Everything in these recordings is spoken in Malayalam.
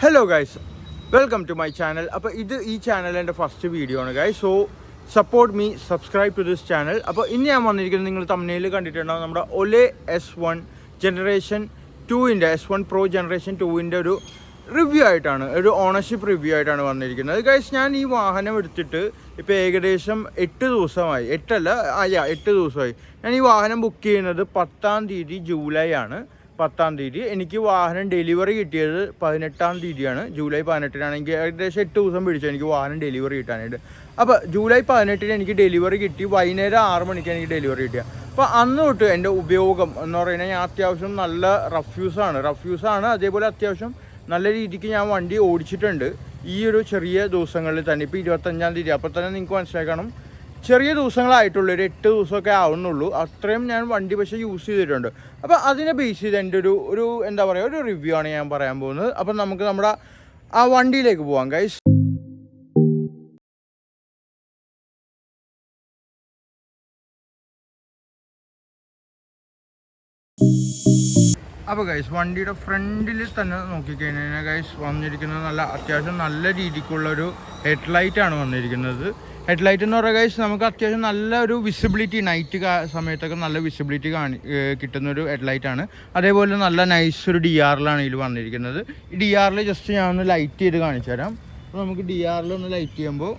Hello guys, welcome to my channel. അപ്പോൾ ഈ ചാനൽ എൻ്റെ ഫസ്റ്റ് വീഡിയോ ആണ് guys. So support me, subscribe to this channel. അപ്പോൾ ഇന്ന് ഞാൻ വന്നിരിക്കുന്നത് നിങ്ങൾ തമ്മിൽ കണ്ടിട്ടുണ്ടാവും നമ്മുടെ ഒലെ S1 ജനറേഷൻ 2ൻ്റെ S1 Pro ജനറേഷൻ 2ൻ്റെ ഒരു റിവ്യൂ ആയിട്ടാണ്, ഒരു ഓണർഷിപ്പ് റിവ്യൂ ആയിട്ടാണ് വന്നിരിക്കുന്നത് ഗൈസ്. ഞാൻ ഈ വാഹനം എടുത്തിട്ട് ഇപ്പോൾ ഏകദേശം 8 ദിവസമായി, 8 ദിവസമായി. ഞാൻ ഈ വാഹനം ബുക്ക് ചെയ്യുന്നത് 10-ാം തീയതി ജൂലൈ ആണ്. 10-ാം തീയതി എനിക്ക് വാഹനം ഡെലിവറി കിട്ടിയത് 18-ാം തീയതിയാണ്. ജൂലൈ 18-നാണ്. എനിക്ക് ഏകദേശം 8 ദിവസം പിടിച്ചു എനിക്ക് വാഹനം ഡെലിവറി കിട്ടാനായിട്ട്. അപ്പോൾ ജൂലൈ 18-ന് എനിക്ക് ഡെലിവറി കിട്ടി. വൈകുന്നേരം 6 മണിക്ക് എനിക്ക് ഡെലിവറി കിട്ടിയത്. അപ്പോൾ അന്ന് തൊട്ട് എൻ്റെ ഉപയോഗം എന്ന് പറയുന്നത് ഞാൻ അത്യാവശ്യം നല്ല റഫ്യൂസാണ്. അതേപോലെ അത്യാവശ്യം നല്ല രീതിക്ക് ഞാൻ വണ്ടി ഓടിച്ചിട്ടുണ്ട് ഈ ഒരു ചെറിയ ദിവസങ്ങളിൽ തന്നെ. ഇപ്പോൾ 25-ാം തീയതി, അപ്പോൾ തന്നെ നിങ്ങൾക്ക് മനസ്സിലാക്കണം ചെറിയ ദിവസങ്ങളായിട്ടുള്ളൂ, ഒരു 8 ദിവസമൊക്കെ ആവുന്നുള്ളൂ. അത്രയും ഞാൻ വണ്ടി പക്ഷേ യൂസ് ചെയ്തിട്ടുണ്ട്. അപ്പോൾ അതിനെ ബേസ് ചെയ്ത് എൻ്റെ ഒരു എന്താ പറയുക, ഒരു റിവ്യൂ ആണ് ഞാൻ പറയാൻ പോകുന്നത്. അപ്പം നമുക്ക് നമ്മുടെ ആ വണ്ടിയിലേക്ക് പോവാം ഗൈസ്. അപ്പോൾ ഗൈസ് വണ്ടിയുടെ ഫ്രണ്ടിൽ തന്നെ നോക്കിക്കഴിഞ്ഞാൽ ഗൈസ് വന്നിരിക്കുന്നത് നല്ല അത്യാവശ്യം നല്ല രീതിക്കുള്ളൊരു ഹെഡ്ലൈറ്റാണ് വന്നിരിക്കുന്നത്. ഹെഡ്ലൈറ്റ് എന്ന് പറയുക ഗൈസ് നമുക്ക് അത്യാവശ്യം നല്ല ഒരു വിസിബിലിറ്റി, നൈറ്റ് സമയത്തൊക്കെ നല്ല വിസിബിലിറ്റി കിട്ടുന്നൊരു ഹെഡ്ലൈറ്റാണ്. അതേപോലെ നല്ല നൈസ് ഒരു DRLാണ് ഇതിൽ വന്നിരിക്കുന്നത്. ഈ DRL ജസ്റ്റ് ഞാൻ ഒന്ന് ലൈറ്റ് ചെയ്ത് കാണിച്ചു തരാം. അപ്പോൾ നമുക്ക് DRL ഒന്ന് ലൈറ്റ് ചെയ്യുമ്പോൾ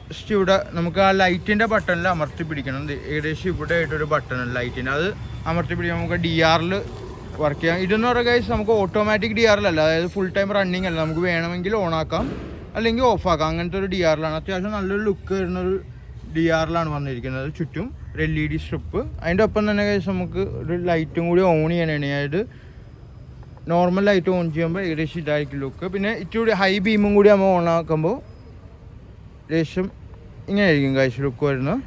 ജസ്റ്റ് ഇവിടെ നമുക്ക് ആ ലൈറ്റിൻ്റെ ബട്ടണിൽ അമർത്തി പിടിക്കണം. ഏകദേശം ഇവിടെ ആയിട്ടൊരു ബട്ടൺ ലൈറ്റിൻ്റെ, അത് അമർത്തി പിടിക്കാൻ നമുക്ക് DRL വർക്ക് ചെയ്യാം. ഇതെന്ന് പറയുക ഗൈസ് നമുക്ക് ഓട്ടോമാറ്റിക് DRL അല്ല, അതായത് ഫുൾ ടൈം റണ്ണിങ് അല്ല. നമുക്ക് വേണമെങ്കിൽ ഓണാക്കാം അല്ലെങ്കിൽ ഓഫാക്കാം, അങ്ങനത്തെ ഒരു DRLാണ്. അത്യാവശ്യം നല്ലൊരു ലുക്ക് വരുന്നൊരു DRLാണ് വന്നിരിക്കുന്നത്. ചുറ്റും ഒരു LED സ്ട്രിപ്പ്. അതിൻ്റെ ഒപ്പം തന്നെ ഗൈസ് നമുക്ക് ഒരു ലൈറ്റും കൂടി ഓൺ ചെയ്യാനാണ്. അതായത് നോർമൽ ലൈറ്റ് ഓൺ ചെയ്യുമ്പോൾ ഏകദേശം ഇതായിരിക്കും ലുക്ക്. പിന്നെ ഇച്ചിരി ഹൈ ബീമും കൂടി നമ്മൾ ഓൺ ആക്കുമ്പോൾ ഏകദേശം ഇങ്ങനെയായിരിക്കും ഗൈസ് ലുക്ക് വരുന്നത്.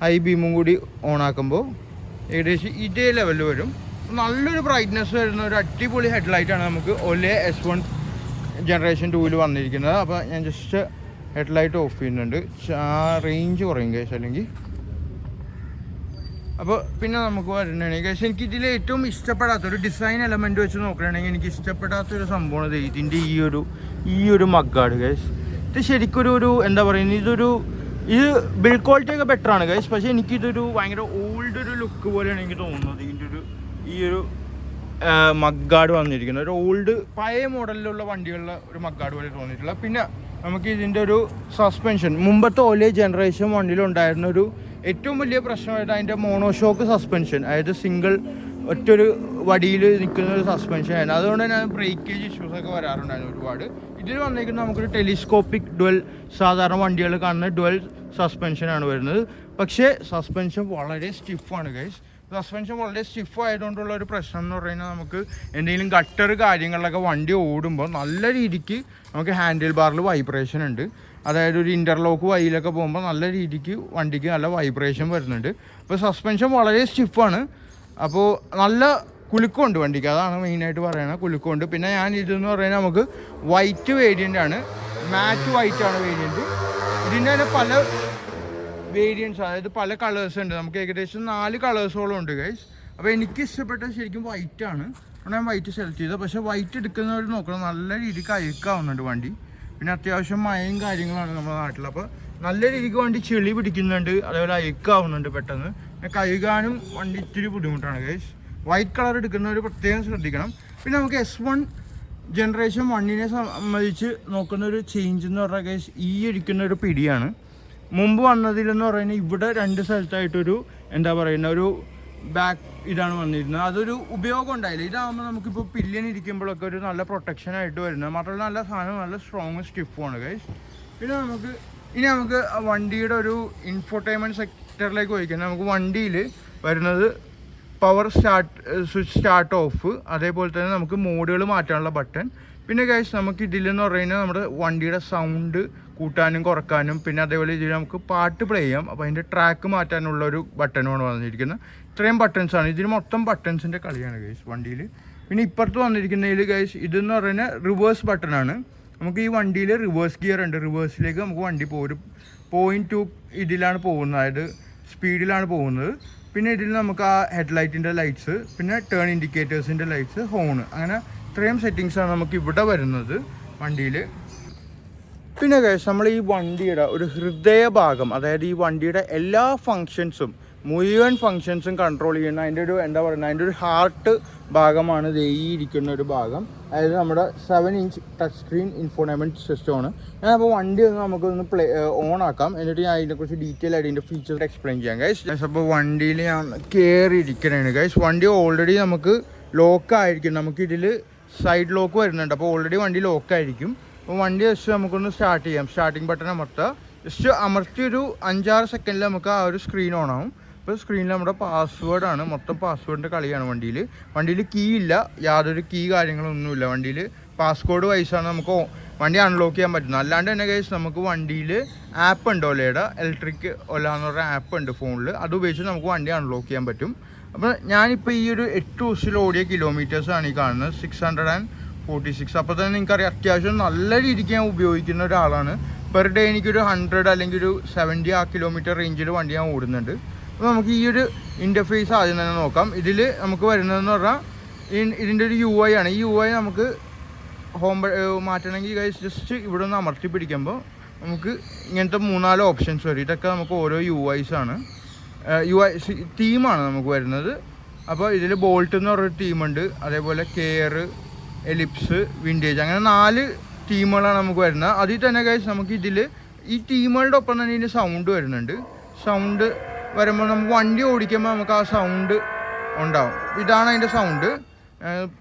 ഹൈ ബീമും കൂടി ഓൺ ആക്കുമ്പോൾ ഏകദേശം ഇതേ ലെവലിൽ വരും. നല്ലൊരു ബ്രൈറ്റ്നെസ് വരുന്ന ഒരു അടിപൊളി ഹെഡ്ലൈറ്റാണ് നമുക്ക് ഒലെ S1 ജനറേഷൻ 2ൽ വന്നിരിക്കുന്നത്. അപ്പോൾ ഞാൻ ജസ്റ്റ് ഹെഡ്ലൈറ്റ് ഓഫ് ചെയ്യുന്നുണ്ട്, റേഞ്ച് കുറയും ഗൈസ് അല്ലെങ്കിൽ. അപ്പോൾ പിന്നെ നമുക്ക് വരുന്നതാണെങ്കിൽ ഗൈസ് എനിക്ക് ഇതിൽ ഏറ്റവും ഇഷ്ടപ്പെടാത്തൊരു ഡിസൈൻ എലമെൻറ്റ് വെച്ച് നോക്കുകയാണെങ്കിൽ എനിക്ക് ഇഷ്ടപ്പെടാത്തൊരു സംഭവമാണ് ഇതിൻ്റെ ഈ ഒരു മഗ്ഗാർഡ് ഗൈസ്. ഇത് ശരിക്കും ഒരു എന്താ പറയുന്നത്, ഇത് ബിൽഡ് ക്വാളിറ്റി ഒക്കെ ബെറ്റർ ആണ് ഗൈസ്. പക്ഷേ എനിക്കിതൊരു ഭയങ്കര ഓൾഡ് ഒരു ലുക്ക് പോലെയാണ് എനിക്ക് തോന്നുന്നത്. ഇതിൻ്റെ ഈ ഒരു മഗ്ഗാർഡ് വന്നിരിക്കുന്നത് ഒരു ഓൾഡ് പഴയ മോഡലിലുള്ള വണ്ടികളിലെ ഒരു മഗ്ഗാർഡ് പോലെ തോന്നിയിട്ടുള്ള. പിന്നെ നമുക്ക് ഇതിൻ്റെ ഒരു സസ്പെൻഷൻ, മുമ്പത്തെ ഒലെ ജനറേഷൻ 1ലുണ്ടായിരുന്ന ഒരു ഏറ്റവും വലിയ പ്രശ്നമായിട്ട് അതിൻ്റെ മോണോഷോക്ക് സസ്പെൻഷൻ, അതായത് സിംഗിൾ ഒറ്റൊരു വടിയിൽ നിൽക്കുന്ന ഒരു സസ്പെൻഷൻ ആയിരുന്നു. അതുകൊണ്ട് തന്നെ ബ്രേക്കേജ് ഇഷ്യൂസൊക്കെ വരാറുണ്ടായിരുന്നു ഒരുപാട്. ഇതിൽ വന്നിരിക്കുന്നത് നമുക്കൊരു ടെലിസ്കോപ്പിക് സാധാരണ വണ്ടികൾ കാണുന്ന ഡുവൽ സസ്പെൻഷനാണ് വരുന്നത്. പക്ഷേ സസ്പെൻഷൻ വളരെ സ്റ്റിഫാണ് ഗൈസ്. സസ്പെൻഷൻ വളരെ സ്റ്റിഫ് ആയതുകൊണ്ടുള്ള ഒരു പ്രശ്നം എന്ന് പറയുന്നത് നമുക്ക് എന്തെങ്കിലും ഗട്ടർ കാര്യങ്ങളിലൊക്കെ വണ്ടി ഓടുമ്പോൾ നല്ല രീതിക്ക് നമുക്ക് ഹാൻഡിൽ ബാറിൽ വൈബ്രേഷൻ ഉണ്ട്. അതായത് ഒരു ഇൻ്റർലോക്ക് വഴിയിലൊക്കെ പോകുമ്പോൾ നല്ല രീതിക്ക് വണ്ടിക്ക് നല്ല വൈബ്രേഷൻ വരുന്നുണ്ട്. അപ്പോൾ സസ്പെൻഷൻ വളരെ സ്റ്റിഫാണ്. അപ്പോൾ നല്ല കുലുക്കമുണ്ട് വണ്ടിക്ക്, അതാണ് മെയിനായിട്ട് പറയുന്നത്, കുലുക്കമുണ്ട്. പിന്നെ ഞാൻ ഇതെന്ന് പറയുന്നത് നമുക്ക് വൈറ്റ് വേരിയൻ്റ് ആണ്, മാറ്റ് വൈറ്റ് ആണ് വേരിയൻറ്റ്. ഇതിൻ്റെ തന്നെ പല വേരിയൻസ്, അതായത് പല കളേഴ്സ് ഉണ്ട്. നമുക്ക് ഏകദേശം 4 കളേഴ്സോളം ഉണ്ട് ഗൈസ്. അപ്പോൾ എനിക്ക് ഇഷ്ടപ്പെട്ട ശരിക്കും വൈറ്റ് ആണ്, അപ്പോൾ ഞാൻ വൈറ്റ് സെലക്ട് ചെയ്തത്. പക്ഷേ വൈറ്റ് എടുക്കുന്നവർ നോക്കണം, നല്ല രീതിക്ക് അഴുക്കാവുന്നുണ്ട് വണ്ടി. പിന്നെ അത്യാവശ്യം മഴയും കാര്യങ്ങളാണ് നമ്മുടെ നാട്ടിൽ. അപ്പോൾ നല്ല രീതിക്ക് വണ്ടി ചെളി പിടിക്കുന്നുണ്ട്, അതേപോലെ അഴുക്കാവുന്നുണ്ട് പെട്ടെന്ന്. പിന്നെ കഴുകാനും വണ്ടി ഇത്തിരി ബുദ്ധിമുട്ടാണ് ഗൈസ്. വൈറ്റ് കളർ എടുക്കുന്നവർ പ്രത്യേകം ശ്രദ്ധിക്കണം. പിന്നെ നമുക്ക് S1 ജനറേഷൻ 1നെ സംബന്ധിച്ച് നോക്കുന്നൊരു ചേഞ്ച് എന്ന് പറഞ്ഞാൽ ഗൈസ് ഈ ഇരിക്കുന്നൊരു പിടിയാണ്. മുമ്പ് വന്നതിലെന്ന് പറയുന്നത് ഇവിടെ 2 സ്ഥലത്തായിട്ടൊരു എന്താ പറയുന്ന ഒരു ബാക്ക് ഇതാണ് വന്നിരുന്നത്. അതൊരു ഉപയോഗം ഉണ്ടായില്ല. ഇതാകുമ്പോൾ നമുക്കിപ്പോൾ പില്ലിയൻ ഇരിക്കുമ്പോഴൊക്കെ ഒരു നല്ല പ്രൊട്ടക്ഷനായിട്ട് വരുന്നത്. മാത്രമല്ല നല്ല സാധനം, നല്ല സ്ട്രോങ് സ്റ്റിഫുമാണ് ഗൈസ്. പിന്നെ നമുക്ക് വണ്ടിയുടെ ഒരു ഇൻഫോർടൈൻമെൻറ്റ് സെക്ടറിലേക്ക് പോയിക്കാൻ നമുക്ക് വണ്ടിയിൽ വരുന്നത് പവർ സ്വിച്ച് സ്റ്റാർട്ട് ഓഫ്, അതേപോലെ തന്നെ നമുക്ക് മോഡുകൾ മാറ്റാനുള്ള ബട്ടൺ. പിന്നെ ഗൈസ് നമുക്ക് ഇതിലെന്ന് പറയുന്നത് നമ്മുടെ വണ്ടിയുടെ സൗണ്ട് കൂട്ടാനും കുറക്കാനും, പിന്നെ അതേപോലെ ഇതിൽ നമുക്ക് പാട്ട് പ്ലേ ചെയ്യാം. അപ്പോൾ അതിൻ്റെ ട്രാക്ക് മാറ്റാനുള്ള ഒരു ബട്ടണുമാണ് വന്നിരിക്കുന്നത്. ഇത്രയും ബട്ടൺസാണ്, ഇതിന് മൊത്തം ബട്ടൺസിൻ്റെ കളിയാണ് ഗൈസ് വണ്ടിയിൽ. പിന്നെ ഇപ്പുറത്ത് വന്നിരിക്കുന്നതിൽ ഗൈസ് ഇതെന്ന് പറയുന്നത് റിവേഴ്സ് ബട്ടണാണ്. നമുക്ക് ഈ വണ്ടിയിൽ റിവേഴ്സ് ഗിയർ ഉണ്ട്, റിവേഴ്സിലേക്ക് നമുക്ക് വണ്ടി പോകും. 0.2 ഇതിലാണ് പോകുന്നത്, അതായത് സ്പീഡിലാണ് പോകുന്നത്. പിന്നെ ഇതിൽ നമുക്ക് ആ ഹെഡ്ലൈറ്റിൻ്റെ ലൈറ്റ്സ്, പിന്നെ ടേൺ ഇൻഡിക്കേറ്റേഴ്സിൻ്റെ ലൈറ്റ്സ്, ഹോൺ, അങ്ങനെ ഇത്രയും സെറ്റിങ്സാണ് നമുക്ക് ഇവിടെ വരുന്നത് വണ്ടിയിൽ. പിന്നെ ഗൈസ് നമ്മൾ ഈ വണ്ടിയുടെ ഒരു ഹൃദയഭാഗം, അതായത് ഈ വണ്ടിയുടെ എല്ലാ ഫങ്ഷൻസും മുഴുവൻ ഫങ്ഷൻസും കൺട്രോൾ ചെയ്യുന്ന അതിൻ്റെ ഒരു എന്താ പറയുക, അതിൻ്റെ ഒരു ഹാർട്ട് ഭാഗമാണ് ഈ ഇരിക്കുന്ന ഒരു ഭാഗം. അതായത് നമ്മുടെ 7 ഇഞ്ച് ടച്ച് സ്ക്രീൻ ഇൻഫോർടൈൻമെൻറ്റ് സിസ്റ്റമാണ്. ഞാൻ അപ്പോൾ വണ്ടി ഒന്ന് നമുക്കൊന്ന് ഓൺ ആക്കാം, എന്നിട്ട് ഞാൻ അതിനെക്കുറിച്ച് ഡീറ്റെയിൽ ആയിട്ട് ഇതിൻ്റെ ഫീച്ചേഴ്സ് എക്സ്പ്ലെയിൻ ചെയ്യാം ഗൈസ്. അപ്പോൾ വണ്ടിയിൽ ഞാൻ കയറിയിരിക്കണേണ് ഗൈസ്. വണ്ടി ഓൾറെഡി നമുക്ക് ലോക്കായിരിക്കും, നമുക്കിതിൽ സൈഡ് ലോക്ക് വരുന്നുണ്ട്. അപ്പോൾ ഓൾറെഡി വണ്ടി ലോക്കായിരിക്കും. അപ്പോൾ വണ്ടി ജസ്റ്റ് നമുക്കൊന്ന് സ്റ്റാർട്ട് ചെയ്യാം. Starting button അമർത്താം. ജസ്റ്റ് അമർത്തി ഒരു 5-6 സെക്കൻഡിൽ നമുക്ക് ആ ഒരു സ്ക്രീൻ ഓൺ ആവും. അപ്പോൾ സ്ക്രീനിൽ നമ്മുടെ പാസ്വേഡാണ്, മൊത്തം പാസ്വേഡിൻ്റെ കളിയാണ് വണ്ടിയിൽ കീ ഇല്ല, യാതൊരു കീ കാര്യങ്ങളൊന്നുമില്ല. വണ്ടിയിൽ പാസ്കോഡ് വൈസാണ് നമുക്ക് വണ്ടി അൺലോക്ക് ചെയ്യാൻ പറ്റുന്നത്. അല്ലാണ്ട് തന്നെ കേസ് നമുക്ക് വണ്ടിയിൽ ആപ്പ് ഉണ്ട്, ഒലയുടെ ഇലക്ട്രിക് ഒല എന്ന് പറഞ്ഞ ആപ്പ് ഉണ്ട് ഫോണിൽ. അത് ഉപയോഗിച്ച് നമുക്ക് വണ്ടി അൺലോക്ക് ചെയ്യാൻ പറ്റും. അപ്പോൾ ഞാനിപ്പോൾ ഈ ഒരു 8 ദിവസത്തിൽ ഓടിയ കിലോമീറ്റേഴ്സാണ് ഈ കാണുന്നത്, 646. അപ്പോൾ തന്നെ നിങ്ങൾക്കറിയാം അത്യാവശ്യം നല്ല രീതിക്ക് ഞാൻ ഉപയോഗിക്കുന്ന ഒരാളാണ്. പെർ ഡേ എനിക്കൊരു 100 അല്ലെങ്കിൽ ഒരു 70 ആ കിലോമീറ്റർ റേഞ്ചിൽ വണ്ടി ഞാൻ ഓടുന്നുണ്ട്. അപ്പോൾ നമുക്ക് ഈ ഒരു ഇൻ്റർഫേസ് ആദ്യം തന്നെ നോക്കാം. ഇതിൽ നമുക്ക് വരുന്നതെന്ന് പറഞ്ഞാൽ ഇതിൻ്റെ ഒരു UI ആണ്. ഈ UI നമുക്ക് ഹോം മാറ്റണമെങ്കിൽ ഗൈസ് ജസ്റ്റ് ഇവിടെ ഒന്ന് അമർത്തി പിടിക്കുമ്പോൾ നമുക്ക് ഇങ്ങനത്തെ 3-4 ഓപ്ഷൻസ് വരും. ഇതൊക്കെ നമുക്ക് ഓരോ UIs ആണ്, UI തീമാണ് നമുക്ക് വരുന്നത്. അപ്പോൾ ഇതിൽ ബോൾട്ട് എന്ന് പറഞ്ഞൊരു തീമുണ്ട്, അതേപോലെ കെയർ, എലിപ്സ്, വിൻറ്റേജ്, അങ്ങനെ 4 തീമുകളാണ് നമുക്ക് വരുന്നത്. അതിൽ തന്നെ ഗൈസ് നമുക്ക് ഇതിൽ ഈ തീമുകളുടെ ഒപ്പം തന്നെ ഇതിന് സൗണ്ട് വരുന്നുണ്ട്. സൗണ്ട് വരുമ്പോൾ നമുക്ക് വണ്ടി ഓടിക്കുമ്പോൾ നമുക്ക് ആ സൗണ്ട് ഉണ്ടാവും. ഇതാണ് അതിൻ്റെ സൗണ്ട്,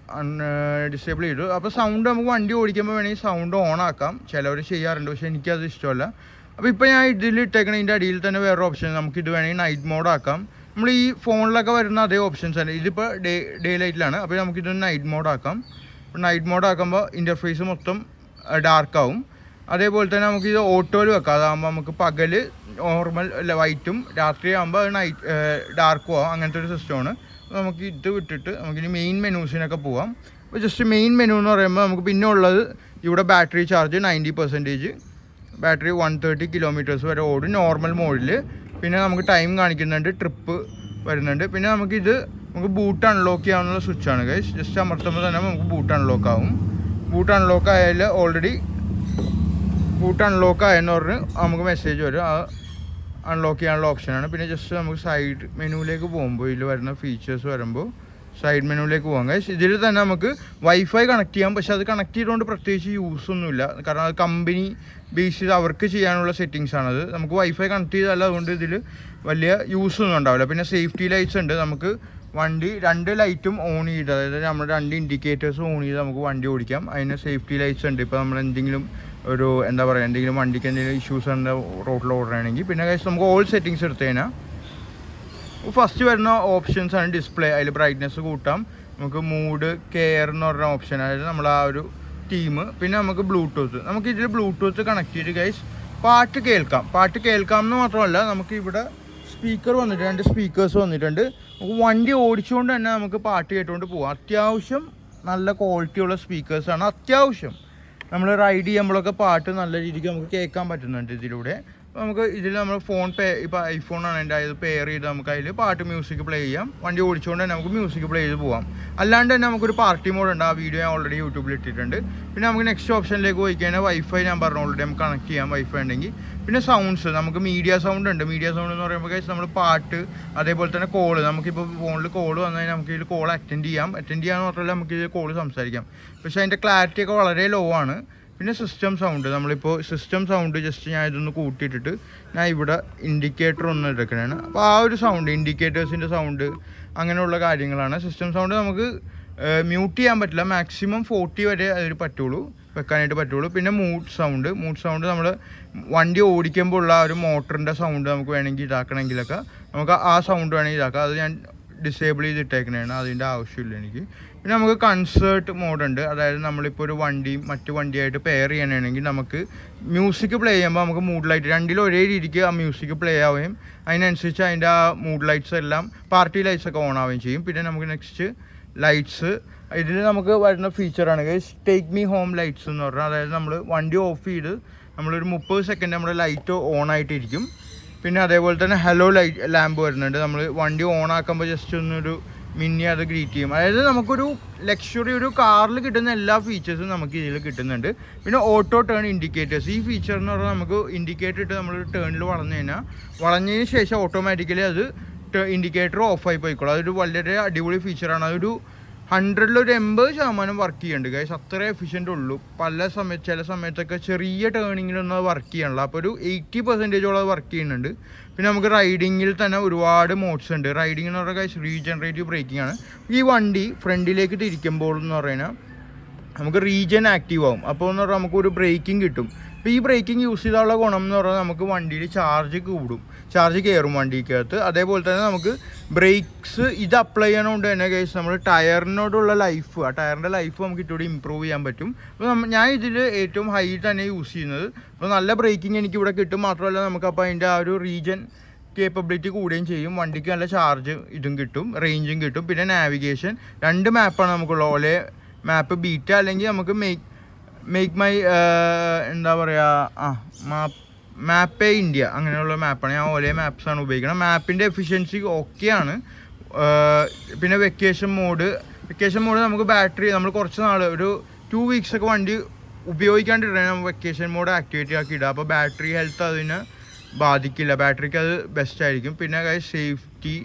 ഡിസേബിൾ ചെയ്തു. അപ്പോൾ സൗണ്ട് നമുക്ക് വണ്ടി ഓടിക്കുമ്പോൾ വേണമെങ്കിൽ സൗണ്ട് ഓൺ ആക്കാം, ചിലവർ ചെയ്യാറുണ്ട്, പക്ഷേ എനിക്കത് ഇഷ്ടമല്ല. അപ്പോൾ ഇപ്പോൾ ഞാൻ ഇതിൽ ഇട്ടേക്കണ ഇതിൻ്റെ അടിയിൽ തന്നെ വേറെ ഓപ്ഷൻ, നമുക്കിത് വേണമെങ്കിൽ നൈറ്റ് മോഡ് ആക്കാം. നമ്മൾ ഈ ഫോണിലൊക്കെ വരുന്ന അതേ ഓപ്ഷൻസ് ആണ്. ഇതിപ്പോൾ ഡേ ലൈറ്റിലാണ്, അപ്പോൾ നമുക്കിത് നൈറ്റ് മോഡ് ആക്കാം. നൈറ്റ് മോഡ് ആക്കുമ്പോൾ ഇൻ്റർഫേസ് മൊത്തം ഡാർക്കാവും. അതേപോലെ തന്നെ നമുക്കിത് ഓട്ടോയിൽ വെക്കാം. അതാകുമ്പോൾ നമുക്ക് പകൽ നോർമൽ വൈറ്റും രാത്രി ആകുമ്പോൾ അത് നൈറ്റ് ഡാർക്കും ആവും. അങ്ങനത്തെ ഒരു സിസ്റ്റമാണ്. നമുക്ക് ഇത് വിട്ടിട്ട് നമുക്കിനി മെയിൻ മെനൂസിനൊക്കെ പോവാം. അപ്പോൾ ജസ്റ്റ് മെയിൻ മെനു എന്ന് പറയുമ്പോൾ നമുക്ക് പിന്നെ ഉള്ളത് ഇവിടെ ബാറ്ററി ചാർജ് 90%, ബാറ്ററി 130 കിലോമീറ്റേഴ്സ് വരെ ഓടും നോർമൽ മോഡിൽ. പിന്നെ നമുക്ക് ടൈം കാണിക്കുന്നുണ്ട്, ട്രിപ്പ് വരുന്നുണ്ട്. പിന്നെ നമുക്ക് ബൂട്ട് അൺലോക്ക് ചെയ്യാനുള്ള സ്വിച്ചാണ് ഗൈസ്. ജസ്റ്റ് അമർത്തുമ്പോൾ തന്നെ നമുക്ക് ബൂട്ട് അൺലോക്ക് ആവും. ബൂട്ട് അൺലോക്ക് ആയാൽ ഓൾറെഡി ബൂട്ട് അൺലോക്ക് ആയെന്ന് പറഞ്ഞ് നമുക്ക് മെസ്സേജ് വരും, ആ അൺലോക്ക് ചെയ്യാനുള്ള ഓപ്ഷനാണ്. പിന്നെ ജസ്റ്റ് നമുക്ക് സൈഡ് മെനുവിലേക്ക് പോകുമ്പോൾ ഇതിൽ വരുന്ന ഫീച്ചേഴ്സ് വരുമ്പോൾ സൈഡ് മെനുവിലേക്ക് പോകാം ഗൈസ്. ഇതിൽ തന്നെ നമുക്ക് വൈഫൈ കണക്ട് ചെയ്യാം, പക്ഷേ അത് കണക്ട് ചെയ്തുകൊണ്ട് പ്രത്യേകിച്ച് യൂസൊന്നുമില്ല. കാരണം അത് കമ്പനി ബേസ് ചെയ്ത് അവർക്ക് ചെയ്യാനുള്ള സെറ്റിങ്സ് ആണത്. നമുക്ക് വൈഫൈ കണക്ട് ചെയ്താൽ അതുകൊണ്ട് ഇതിൽ വലിയ യൂസൊന്നും ഉണ്ടാവില്ല. പിന്നെ സേഫ്റ്റി ലൈറ്റ്സ് ഉണ്ട്. നമുക്ക് വണ്ടി 2 ലൈറ്റും ഓൺ ചെയ്ത്, അതായത് നമ്മുടെ 2 ഇൻഡിക്കേറ്റേഴ്സും ഓൺ ചെയ്ത് നമുക്ക് വണ്ടി ഓടിക്കാം. അതിന് സേഫ്റ്റി ലൈറ്റ്സ് ഉണ്ട്. ഇപ്പോൾ നമ്മൾ എന്തെങ്കിലും ഒരു എന്താ പറയുക, എന്തെങ്കിലും വണ്ടിക്ക് എന്തെങ്കിലും ഇഷ്യൂസ് ഉണ്ട് റോഡിൽ ഓടുകയാണെങ്കിൽ. പിന്നെ നമുക്ക് ഓൾ സെറ്റിങ്സ് എടുത്തു കഴിഞ്ഞാൽ ഫസ്റ്റ് വരുന്ന ഓപ്ഷൻസ് ആണ് ഡിസ്പ്ലേ. അതിൽ ബ്രൈറ്റ്നെസ് കൂട്ടാം, നമുക്ക് മൂഡ്, കെയർ എന്ന് പറഞ്ഞ ഓപ്ഷൻ, അതായത് നമ്മൾ ആ ഒരു തീം. പിന്നെ നമുക്ക് ബ്ലൂടൂത്ത്, നമുക്ക് ഇതിൽ ബ്ലൂടൂത്ത് കണക്ട് ചെയ്ത് ഗൈസ് പാട്ട് കേൾക്കാം എന്ന് മാത്രമല്ല നമുക്ക് ഇവിടെ സ്പീക്കർ വന്നിട്ട് 2 സ്പീക്കേഴ്സ് വന്നിട്ടുണ്ട്. നമുക്ക് വണ്ടി ഓടിച്ചുകൊണ്ട് തന്നെ നമുക്ക് പാട്ട് കേട്ടുകൊണ്ട് പോകാം. അത്യാവശ്യം നല്ല ക്വാളിറ്റിയുള്ള സ്പീക്കേഴ്സാണ്. അത്യാവശ്യം നമ്മൾ റൈഡ് ചെയ്യുമ്പോഴൊക്കെ പാട്ട് നല്ല രീതിക്ക് നമുക്ക് കേൾക്കാൻ പറ്റുന്നുണ്ട് ഇതിലൂടെ. നമുക്ക് ഇതിൽ നമ്മൾ ഫോൺ ഇപ്പോൾ ഐഫോണാണ് എൻ്റെ അത് പെയർ ചെയ്ത് നമുക്ക് അതിൽ പാട്ട് മ്യൂസിക് പ്ലേ ചെയ്യാം. വണ്ടി ഓടിച്ചുകൊണ്ട് തന്നെ നമുക്ക് മ്യൂസിക് പ്ലേ ചെയ്ത് പോകാം. അല്ലാണ്ട് തന്നെ നമുക്കൊരു പാർട്ടി മോഡ് ഉണ്ട്, ആ വീഡിയോ ഞാൻ ഓൾറെഡി യൂട്യൂബിൽ ഇട്ടിട്ടുണ്ട്. പിന്നെ നമുക്ക് നെക്സ്റ്റ് ഓപ്ഷനിലേക്ക് പോയി കഴിഞ്ഞാൽ വൈഫൈ ഞാൻ പറഞ്ഞു ഓൾറെഡി നമുക്ക് കണക്ട് ചെയ്യാം വൈഫൈ ഉണ്ടെങ്കിൽ. പിന്നെ സൗണ്ട്സ്, നമുക്ക് മീഡിയ സൗണ്ട് ഉണ്ട്. മീഡിയ സൗണ്ട് എന്ന് പറയുമ്പോൾ നമ്മൾ പാട്ട്, അതേപോലെ തന്നെ കോള്, നമുക്കിപ്പോൾ ഫോണിൽ കോള് വന്നു കഴിഞ്ഞാൽ നമുക്ക് ഇതിൽ കോൾ അറ്റൻഡ് ചെയ്യാമെന്ന് മാത്രമല്ല നമുക്ക് ഇതിൽ കോള് സംസാരിക്കാം. പക്ഷേ അതിൻ്റെ ക്ലാരിറ്റി ഒക്കെ വളരെ ലോ ആണ്. പിന്നെ സിസ്റ്റം സൗണ്ട്, നമ്മളിപ്പോൾ സിസ്റ്റം സൗണ്ട് ജസ്റ്റ് ഞാൻ ഇതൊന്ന് കൂട്ടിയിട്ടിട്ട് ഞാൻ ഇവിടെ ഇൻഡിക്കേറ്റർ ഒന്ന് എടുക്കണതാണ്. അപ്പോൾ ആ ഒരു സൗണ്ട്, ഇൻഡിക്കേറ്റേഴ്സിൻ്റെ സൗണ്ട്, അങ്ങനെയുള്ള കാര്യങ്ങളാണ്. സിസ്റ്റം സൗണ്ട് നമുക്ക് മ്യൂട്ട് ചെയ്യാൻ പറ്റില്ല, മാക്സിമം 40 വരെ അതിൽ വെക്കാനായിട്ട് പറ്റുള്ളൂ. പിന്നെ മൂഡ് സൗണ്ട് നമ്മൾ വണ്ടി ഓടിക്കുമ്പോൾ ഉള്ള ഒരു മോട്ടറിൻ്റെ സൗണ്ട് നമുക്ക് വേണമെങ്കിൽ ഇതാക്കണമെങ്കിലൊക്കെ നമുക്ക് ആ സൗണ്ട് വേണമെങ്കിൽ ഇതാക്കാം. അത് ഞാൻ ഡിസേബിൾ ചെയ്തിട്ടേക്കണതാണ്, അതിൻ്റെ ആവശ്യമില്ല എനിക്ക്. പിന്നെ നമുക്ക് കൺസേർട്ട് മോഡുണ്ട്, അതായത് നമ്മളിപ്പോൾ ഒരു വണ്ടിയും മറ്റു വണ്ടിയായിട്ട് പെയർ ചെയ്യാനാണെങ്കിൽ നമുക്ക് മ്യൂസിക് പ്ലേ ചെയ്യുമ്പോൾ നമുക്ക് മൂഡ് ലൈറ്റ് രണ്ടിലും ഒരേ രീതിക്ക് ആ മ്യൂസിക് പ്ലേ ആവുകയും അതിനനുസരിച്ച് അതിൻ്റെ ആ മൂഡ് ലൈറ്റ്സ് എല്ലാം പാർട്ടി ലൈറ്റ്സ് ഒക്കെ ഓൺ ആവുകയും ചെയ്യും. പിന്നെ നമുക്ക് നെക്സ്റ്റ് ലൈറ്റ്സ്, ഇതിൽ നമുക്ക് വരുന്ന ഫീച്ചറാണ് ടേക്ക് മീ ഹോം ലൈറ്റ്സ് എന്ന് പറഞ്ഞാൽ, അതായത് നമ്മൾ വണ്ടി ഓഫ് ചെയ്ത് നമ്മളൊരു 30 സെക്കൻഡ് നമ്മുടെ ലൈറ്റ് ഓൺ ആയിട്ടിരിക്കും. പിന്നെ അതേപോലെ തന്നെ ഹലോ ലൈറ്റ് ലാമ്പ് വരുന്നുണ്ട്. നമ്മൾ വണ്ടി ഓൺ ആക്കുമ്പോൾ ജസ്റ്റ് ഒന്നൊരു മിന്നി അത് ഗ്രീറ്റ് ചെയ്യും. അതായത് നമുക്കൊരു ലക്ഷറി ഒരു കാറിൽ കിട്ടുന്ന എല്ലാ ഫീച്ചേഴ്സും നമുക്ക് ഇതിൽ കിട്ടുന്നുണ്ട്. പിന്നെ ഓട്ടോ ടേൺ ഇൻഡിക്കേറ്റേഴ്സ്, ഈ ഫീച്ചർ എന്ന് പറഞ്ഞാൽ നമുക്ക് ഇൻഡിക്കേറ്റർ ഇട്ട് നമ്മൾ ടേണിൽ വളഞ്ഞതിന് ശേഷം ഓട്ടോമാറ്റിക്കലി അത് ഇൻഡിക്കേറ്റർ ഓഫായി പോയിക്കോളും. അതൊരു വളരെ അടിപൊളി ഫീച്ചറാണ്. അതൊരു 100-ൽ ഒരു 80% വർക്ക് ചെയ്യുന്നുണ്ട് ഗൈസ്. അത്ര എഫിഷ്യൻ്റ് ഉള്ളൂ. ചില സമയത്തൊക്കെ ചെറിയ ടേണിങ്ങിലൊന്നും അത് വർക്ക് ചെയ്യണില്ല. അപ്പോൾ ഒരു 80% അത് വർക്ക് ചെയ്യുന്നുണ്ട്. പിന്നെ നമുക്ക് റൈഡിങ്ങിൽ തന്നെ ഒരുപാട് മോഡ്സ് ഉണ്ട്. റൈഡിംഗ് എന്ന് പറഞ്ഞാൽ ഗൈസ് റീജനറേറ്റീവ് ബ്രേക്കിംഗ് ആണ്. ഈ വണ്ടി ഫ്രണ്ടിലേക്ക് തിരിക്കുമ്പോൾ എന്ന് പറഞ്ഞാൽ നമുക്ക് റീജൻ ആക്റ്റീവ് ആവും. അപ്പോൾ എന്ന് പറഞ്ഞാൽ നമുക്കൊരു ബ്രേക്കിംഗ് കിട്ടും. അപ്പോൾ ഈ ബ്രേക്കിംഗ് യൂസ് ചെയ്താലുള്ള ഗുണം എന്ന് പറഞ്ഞാൽ നമുക്ക് വണ്ടിയിൽ ചാർജ് കയറും വണ്ടിക്കകത്ത്. അതേപോലെ തന്നെ നമുക്ക് ബ്രേക്സ് ഇത് അപ്ലൈ ചെയ്യണോണ്ട് തന്നെ ഗൈസ് നമ്മൾ ടയറിനോടുള്ള ലൈഫ്, ആ ടയറിൻ്റെ ലൈഫ് നമുക്ക് ഇട്ടുകൂടി ഇമ്പ്രൂവ് ചെയ്യാൻ പറ്റും. അപ്പോൾ ഞാൻ ഇതിൽ ഏറ്റവും ഹൈ തന്നെ യൂസ് ചെയ്യുന്നത്. അപ്പോൾ നല്ല ബ്രേക്കിംഗ് എനിക്കിവിടെ കിട്ടും. മാത്രമല്ല നമുക്കപ്പോൾ അതിൻ്റെ ആ ഒരു റീജൻ കേപ്പബിലിറ്റി കൂടുകയും ചെയ്യും. വണ്ടിക്ക് നല്ല ചാർജ് ഇതും കിട്ടും, റേഞ്ചും കിട്ടും. പിന്നെ നാവിഗേഷൻ 2 മാപ്പാണ് നമുക്കുള്ള ഓലെ മാപ്പ് ബീറ്റ, അല്ലെങ്കിൽ നമുക്ക് മേക്ക് മൈ എന്താ പറയുക മാപ്പേ ഇന്ത്യ, അങ്ങനെയുള്ള മാപ്പാണ്. ഞാൻ ഓലെ മാപ്സാണ് ഉപയോഗിക്കുന്നത്. മാപ്പിൻ്റെ എഫിഷ്യൻസി ഓക്കെയാണ്. പിന്നെ വെക്കേഷൻ മോഡ് നമുക്ക് ബാറ്ററി നമ്മൾ കുറച്ച് നാൾ ഒരു 2 വീക്സൊക്കെ വണ്ടി ഉപയോഗിക്കാണ്ടിരുന്ന വെക്കേഷൻ മോഡ് ആക്ടിവേറ്റ് ആക്കി ഇടുക. അപ്പോൾ ബാറ്ററി ഹെൽത്ത് അതിന് ബാധിക്കില്ല, ബാറ്ററിക്ക് അത് ബെസ്റ്റ് ആയിരിക്കും. പിന്നെ സേഫ്റ്റി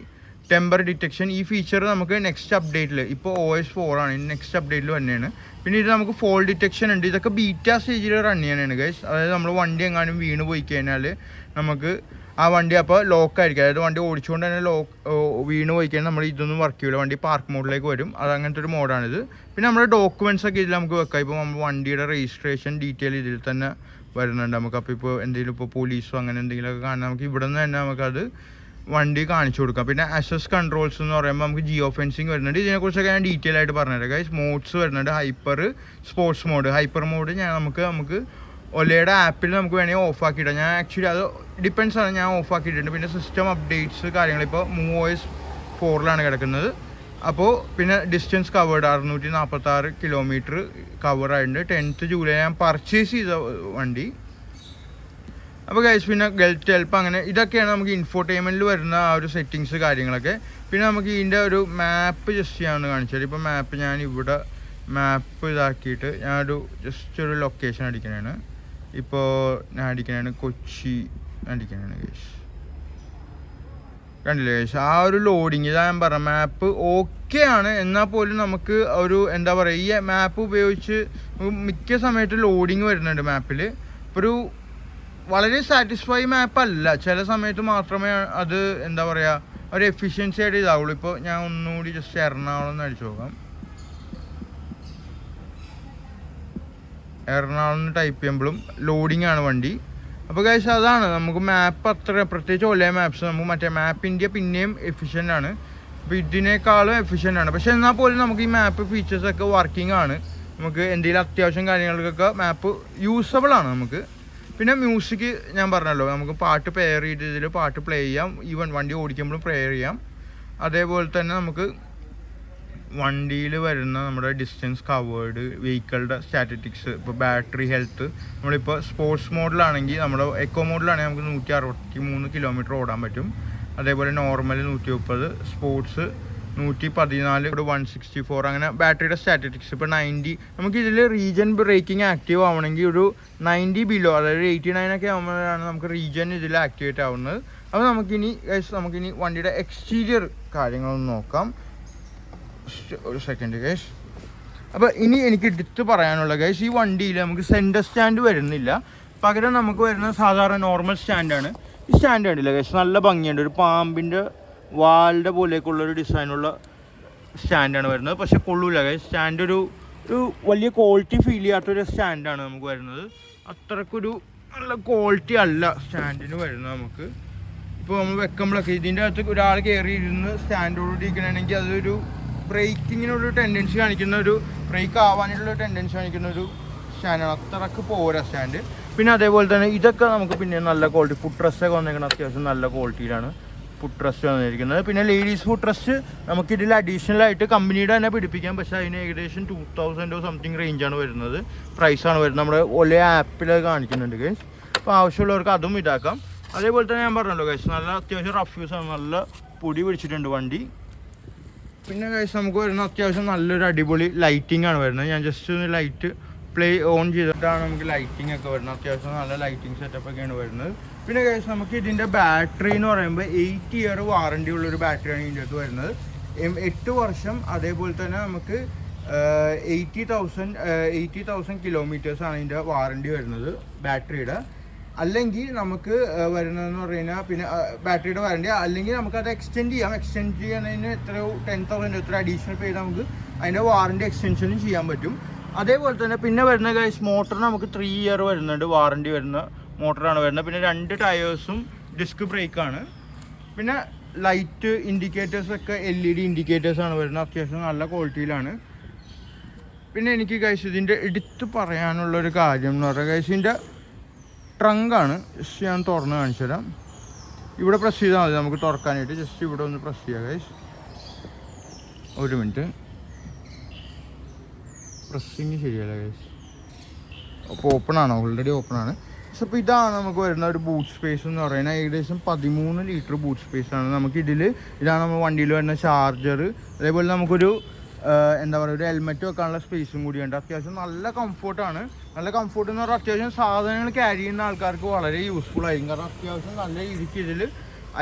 ടെമ്പർ ഡിറ്റക്ഷൻ, ഈ ഫീച്ചർ നമുക്ക് നെക്സ്റ്റ് അപ്ഡേറ്റിൽ, ഇപ്പോൾ OS 4 ആണ്, നെക്സ്റ്റ് അപ്ഡേറ്റിൽ തന്നെയാണ്. പിന്നെ ഇത് നമുക്ക് ഫോൾ ഡിറ്റക്ഷൻ ഉണ്ട്. ഇതൊക്കെ ബീറ്റ സ്റ്റേജിൽ റൺ ചെയ്യാനാണ് ഗൈസ്. അതായത് നമ്മൾ വണ്ടി എങ്ങാനും വീണ് പോയി കഴിഞ്ഞാൽ നമുക്ക് ആ വണ്ടി അപ്പോൾ ലോക്കായിരിക്കും. അതായത് വണ്ടി ഓടിച്ചുകൊണ്ട് തന്നെ വീണ് പോയി കഴിഞ്ഞാൽ നമ്മൾ ഇതൊന്നും വർക്ക് ചെയ്യില്ല, വണ്ടി പാർക്ക് മോഡിലേക്ക് വരും. അത് അങ്ങനത്തെ ഒരു മോഡാണിത്. പിന്നെ നമ്മുടെ ഡോക്യുമെൻറ്റ്സ് ഒക്കെ ഇതിൽ നമുക്ക് വെക്കാം. ഇപ്പോൾ നമ്മൾ വണ്ടിയുടെ രജിസ്ട്രേഷൻ ഡീറ്റെയിൽ ഇതിൽ തന്നെ വരുന്നുണ്ട് നമുക്ക്. അപ്പോൾ ഇപ്പോൾ എന്തെങ്കിലും ഇപ്പോൾ പോലീസോ അങ്ങനെ എന്തെങ്കിലുമൊക്കെ കാണാൻ നമുക്ക് ഇവിടെ നിന്ന് തന്നെ നമുക്കത് വണ്ടി കാണിച്ചു കൊടുക്കാം. പിന്നെ അസസ് കൺട്രോൾസ് എന്ന് പറയുമ്പോൾ നമുക്ക് ജിയോ ഫെൻസിങ് വരുന്നുണ്ട്. ഇതിനെക്കുറിച്ചൊക്കെ ഞാൻ ഡീറ്റെയിൽ ആയിട്ട് പറഞ്ഞുതരാം ഗൈസ്. മോഡ്സ് വരുന്നുണ്ട്, hyper, sports mode. Hyper mode നമുക്ക് ഒലയുടെ ആപ്പിൽ നമുക്ക് വേണമെങ്കിൽ ഓഫ് ആക്കിയിടാം. ഞാൻ ആക്ച്വലി അത് ഡിപ്പെൻസ് ആണ്, ഞാൻ ഓഫ് ആക്കിയിട്ടുണ്ട്. പിന്നെ സിസ്റ്റം അപ്ഡേറ്റ്സ് കാര്യങ്ങൾ ഇപ്പോൾ OS 4-ലാണ് കിടക്കുന്നത്. അപ്പോൾ പിന്നെ ഡിസ്റ്റൻസ് കവേർഡ് 646 കിലോമീറ്റർ കവറായിട്ടുണ്ട്. 10th ജൂലൈ ഞാൻ പർച്ചേസ് ചെയ്ത വണ്ടി. അപ്പോൾ ഗൈസ് പിന്നെ ഗൾട്ട് ഹെൽപ്പ്, അങ്ങനെ ഇതൊക്കെയാണ് നമുക്ക് ഇൻഫോർടൈൻമെൻറ്റിൽ വരുന്ന ആ ഒരു സെറ്റിങ്സ് കാര്യങ്ങളൊക്കെ. പിന്നെ നമുക്ക് ഇതിൻ്റെ ഒരു മാപ്പ് ജസ്റ്റ് ചെയ്യാമെന്ന് കാണിച്ചാൽ, ഇപ്പോൾ മാപ്പ് ഞാൻ ഇവിടെ മാപ്പ് ഇതാക്കിയിട്ട് ഞാനൊരു ജസ്റ്റ് ഒരു ലൊക്കേഷൻ അടിക്കണതാണ്. ഇപ്പോൾ ഞാൻ അടിക്കണതാണ് കൊച്ചി അടിക്കണതാണ് ഗൈസ്. കണ്ടില്ലേ ഗൈസ്, ആ ഒരു ലോഡിങ് ഇതാ ഞാൻ പറഞ്ഞ മാപ്പ് ഓക്കെ ആണ്. എന്നാൽ പോലും നമുക്ക് ഒരു എന്താ പറയുക, ഈ മാപ്പ് ഉപയോഗിച്ച് മിക്ക സമയത്ത് ലോഡിങ് വരുന്നുണ്ട് മാപ്പിൽ. ഇപ്പോൾ ഒരു വളരെ സാറ്റിസ്ഫൈ മാപ്പ് അല്ല, ചില സമയത്ത് മാത്രമേ അത് എന്താ പറയുക ഒരു എഫിഷ്യൻസി ആയിട്ട് ഇതാവുള്ളൂ. ഇപ്പോൾ ഞാൻ ഒന്നുകൂടി ജസ്റ്റ് എറണാകുളം എന്ന് അടിച്ചു നോക്കാം. എറണാകുളം ടൈപ്പ് ചെയ്യുമ്പോഴും ലോഡിങ് ആണ് വണ്ടി. അപ്പോൾ ഗൈസ് അതാണ് നമുക്ക് മാപ്പ് അത്ര, പ്രത്യേകിച്ച് ഒലേ മാപ്സ് നമുക്ക് മറ്റേ മാപ്പ് ഇന്ത്യ പിന്നെയും എഫിഷ്യൻ്റ് ആണ്. അപ്പോൾ ഇതിനേക്കാളും എഫിഷ്യൻ്റ് ആണ്. പക്ഷേ എന്നാൽ പോലും നമുക്ക് ഈ മാപ്പ് ഫീച്ചേഴ്സൊക്കെ വർക്കിംഗ് ആണ്. നമുക്ക് എന്തെങ്കിലും അത്യാവശ്യം കാര്യങ്ങൾക്കൊക്കെ മാപ്പ് യൂസബിൾ ആണ് നമുക്ക്. പിന്നെ മ്യൂസിക് ഞാൻ പറഞ്ഞല്ലോ, നമുക്ക് പാട്ട് പെയർ ചെയ്ത് ഇതിൽ പാട്ട് പ്ലേ ചെയ്യാം. ഈവൻ വണ്ടി ഓടിക്കുമ്പോഴും പെയർ ചെയ്യാം. അതേപോലെ തന്നെ നമുക്ക് വണ്ടിയിൽ വരുന്ന നമ്മുടെ ഡിസ്റ്റൻസ് കവേർഡ്, വെഹിക്കിളുടെ സ്റ്റാറ്റിസ്റ്റിക്സ്, ഇപ്പോൾ ബാറ്ററി ഹെൽത്ത്, നമ്മളിപ്പോൾ സ്പോർട്സ് മോഡിലാണെങ്കിൽ, നമ്മുടെ എക്കോ മോഡിലാണെങ്കിൽ നമുക്ക് 163 കിലോമീറ്റർ ഓടാൻ പറ്റും. അതേപോലെ നോർമൽ 130, സ്പോർട്സ് 114, 164, അങ്ങനെ ബാറ്ററിയുടെ സ്റ്റാറ്റിസ്റ്റിക്സ്. ഇപ്പോൾ 90 നമുക്കിതിൽ റീജൻ ബ്രേക്കിംഗ് ആക്റ്റീവ് ആവണമെങ്കിൽ ഒരു 90 ബിലോ, അതായത് 89 ഒക്കെ ആകുമ്പോഴാണ് നമുക്ക് റീജൻ ഇതിൽ ആക്ടിവേറ്റ് ആവുന്നത്. അപ്പോൾ നമുക്കിനി വണ്ടിയുടെ എക്സ്റ്റീരിയർ കാര്യങ്ങളൊന്ന് നോക്കാം. ഒരു സെക്കൻഡ് ഗൈസ്. അപ്പോൾ ഇനി എനിക്ക് എടുത്ത് പറയാനുള്ള ഗൈസ്, ഈ വണ്ടിയിൽ നമുക്ക് സെൻറ്റർ സ്റ്റാൻഡ് വരുന്നില്ല. പകരം നമുക്ക് വരുന്ന സാധാരണ നോർമൽ സ്റ്റാൻഡാണ്. ഈ സ്റ്റാൻഡ് കണ്ടില്ല ഗൈസ്, നല്ല ഭംഗിയുണ്ട്. ഒരു പാമ്പിൻ്റെ വാലിൻ്റെ പോലെയൊക്കെയുള്ളൊരു ഡിസൈനുള്ള സ്റ്റാൻഡാണ് വരുന്നത്. പക്ഷെ കൊള്ളൂല ഗൈസ്, സ്റ്റാൻഡ് ഒരു വലിയ ക്വാളിറ്റി ഫീൽ ചെയ്യാത്തൊരു സ്റ്റാൻഡാണ് നമുക്ക് വരുന്നത്. അത്രക്കൊരു നല്ല ക്വാളിറ്റി അല്ല സ്റ്റാൻഡിന് വരുന്നത് നമുക്ക്. ഇപ്പോൾ നമ്മൾ വെക്കുമ്പോഴൊക്കെ ഇതിൻ്റെ അകത്ത് ഒരാൾ കയറി ഇരുന്ന് സ്റ്റാൻഡോട് ഇരിക്കണമെങ്കിൽ അതൊരു ബ്രേക്കിങ്ങിനൊരു ടെൻഡൻസി കാണിക്കുന്ന, ഒരു ബ്രേക്ക് ആവാനായിട്ടുള്ള ടെൻഡൻസി കാണിക്കുന്ന ഒരു സ്റ്റാൻഡാണ്. അത്രക്ക് പോരാ സ്റ്റാൻഡ്. പിന്നെ അതേപോലെ തന്നെ ഇതൊക്കെ നമുക്ക് പിന്നെ നല്ല ക്വാളിറ്റി ഫുഡ് റെസ്റ്റൊക്കെ വന്നിരിക്കുന്നത് അത്യാവശ്യം നല്ല ക്വാളിറ്റിയിലാണ് ഫുഡ് റെസ്റ്റ് വന്നിരിക്കുന്നത്. പിന്നെ ലേഡീസ് ഫുഡ് റെസ്റ്റ് നമുക്കിതിൽ അഡീഷണലായിട്ട് കമ്പനിയുടെ തന്നെ പിടിപ്പിക്കാം. പക്ഷേ അതിന് ഏകദേശം 2000 സംതിങ് റേഞ്ചാണ് വരുന്നത്, പ്രൈസാണ് വരുന്നത്. നമ്മുടെ ഒലേ ആപ്പിൽ കാണിക്കുന്നുണ്ട് ഗൈസ്. അപ്പോൾ ആവശ്യമുള്ളവർക്ക് അതും ഇതാക്കാം. അതേപോലെ തന്നെ ഞാൻ പറഞ്ഞല്ലോ ഗൈസ്, നല്ല അത്യാവശ്യം റഫ് യൂസാണ്, നല്ല പൊടി പിടിച്ചിട്ടുണ്ട് വണ്ടി. പിന്നെ ഗൈസ് നമുക്ക് വരുന്ന അത്യാവശ്യം നല്ലൊരു അടിപൊളി ലൈറ്റിംഗ് ആണ് വരുന്നത്. ഞാൻ ജസ്റ്റ് ഒന്ന് ലൈറ്റ് പ്ലേ ഓൺ ചെയ്തിട്ടാണ് നമുക്ക് ലൈറ്റിംഗ് ഒക്കെ വരുന്നത്. അത്യാവശ്യം നല്ല ലൈറ്റിംഗ് സെറ്റപ്പ് ഒക്കെയാണ് വരുന്നത്. പിന്നെ ഗൈസ് നമുക്ക് ഇതിൻ്റെ ബാറ്ററി എന്ന് പറയുമ്പോൾ 8 ഇയർ വാറണ്ടി ഉള്ളൊരു ബാറ്ററിയാണ് ഇതിൻ്റെ അകത്ത് വരുന്നത്. 8 വർഷം. അതേപോലെ തന്നെ നമുക്ക് 80,000 കിലോമീറ്റേഴ്സാണ് ഇതിൻ്റെ വാറണ്ടി വരുന്നത് ബാറ്ററിയുടെ. അല്ലെങ്കിൽ നമുക്ക് വരുന്നതെന്ന് പറഞ്ഞു കഴിഞ്ഞാൽ പിന്നെ ബാറ്ററിയുടെ വാറണ്ടി അല്ലെങ്കിൽ നമുക്ക് അത് എക്സ്റ്റെൻഡ് ചെയ്യാം. എക്സ്റ്റെൻഡ് ചെയ്യുന്നതിന് എത്രയോ 10,000 എത്ര അഡീഷണൽ പേ ചെയ്ത് നമുക്ക് അതിൻ്റെ വാറണ്ടി എക്സ്റ്റൻഷനും ചെയ്യാൻ പറ്റും. അതേപോലെ തന്നെ പിന്നെ വരുന്ന ഗൈസ് മോട്ടറിന് നമുക്ക് 3 ഇയർ വരുന്നുണ്ട് വാറണ്ടി വരുന്ന മോട്ടറാണ് വരുന്നത്. പിന്നെ 2 ടയേഴ്സും ഡിസ്ക് ബ്രേക്കാണ്. പിന്നെ ലൈറ്റ് ഇൻഡിക്കേറ്റേഴ്സൊക്കെ LED ഇൻഡിക്കേറ്റേഴ്സാണ് വരുന്നത്. അത്യാവശ്യം നല്ല ക്വാളിറ്റിയിലാണ്. പിന്നെ എനിക്ക് ഗൈസ് ഇതിൻ്റെ എടുത്ത് പറയാനുള്ളൊരു കാര്യം എന്ന് പറഞ്ഞാൽ ഗൈസ് ഇതിൻ്റെ ട്രങ്കാണ്. ജസ്റ്റ് ഞാൻ തുറന്ന് കാണിച്ചു തരാം. ഇവിടെ പ്രസ് ചെയ്താൽ മതി നമുക്ക് തുറക്കാനായിട്ട്. ജസ്റ്റ് ഇവിടെ ഒന്ന് പ്രസ് ചെയ്യാം ഗൈസ്. ഒരു മിനിറ്റ്. പ്രസ്സിങ് ശരിയല്ല ഗൈസ്. അപ്പോൾ ഓപ്പൺ ആണ്, ഓൾറെഡി ഓപ്പൺ ആണ്. പക്ഷെ അപ്പോൾ ഇതാണ് നമുക്ക് വരുന്ന ഒരു ബൂട്ട് സ്പേസ് എന്ന് പറയുന്നത്. ഏകദേശം 13 ലിറ്റർ ബൂട്ട് സ്പേസാണ് നമുക്ക് ഇതിൽ. ഇതാണ് നമ്മൾ വണ്ടിയിൽ വരുന്ന ചാർജർ. അതേപോലെ നമുക്കൊരു എന്താ പറയുക ഒരു ഹെൽമെറ്റ് വെക്കാനുള്ള സ്പേസും കൂടിയുണ്ട്. അത്യാവശ്യം നല്ല കംഫോർട്ടാണ്. നല്ല കംഫോർട്ട് എന്ന് പറഞ്ഞാൽ അത്യാവശ്യം സാധനങ്ങൾ ക്യാരി ചെയ്യുന്ന ആൾക്കാർക്ക് വളരെ യൂസ്ഫുൾ ആയിരിക്കും. കാരണം അത്യാവശ്യം നല്ല രീതിക്ക് ഇതിൽ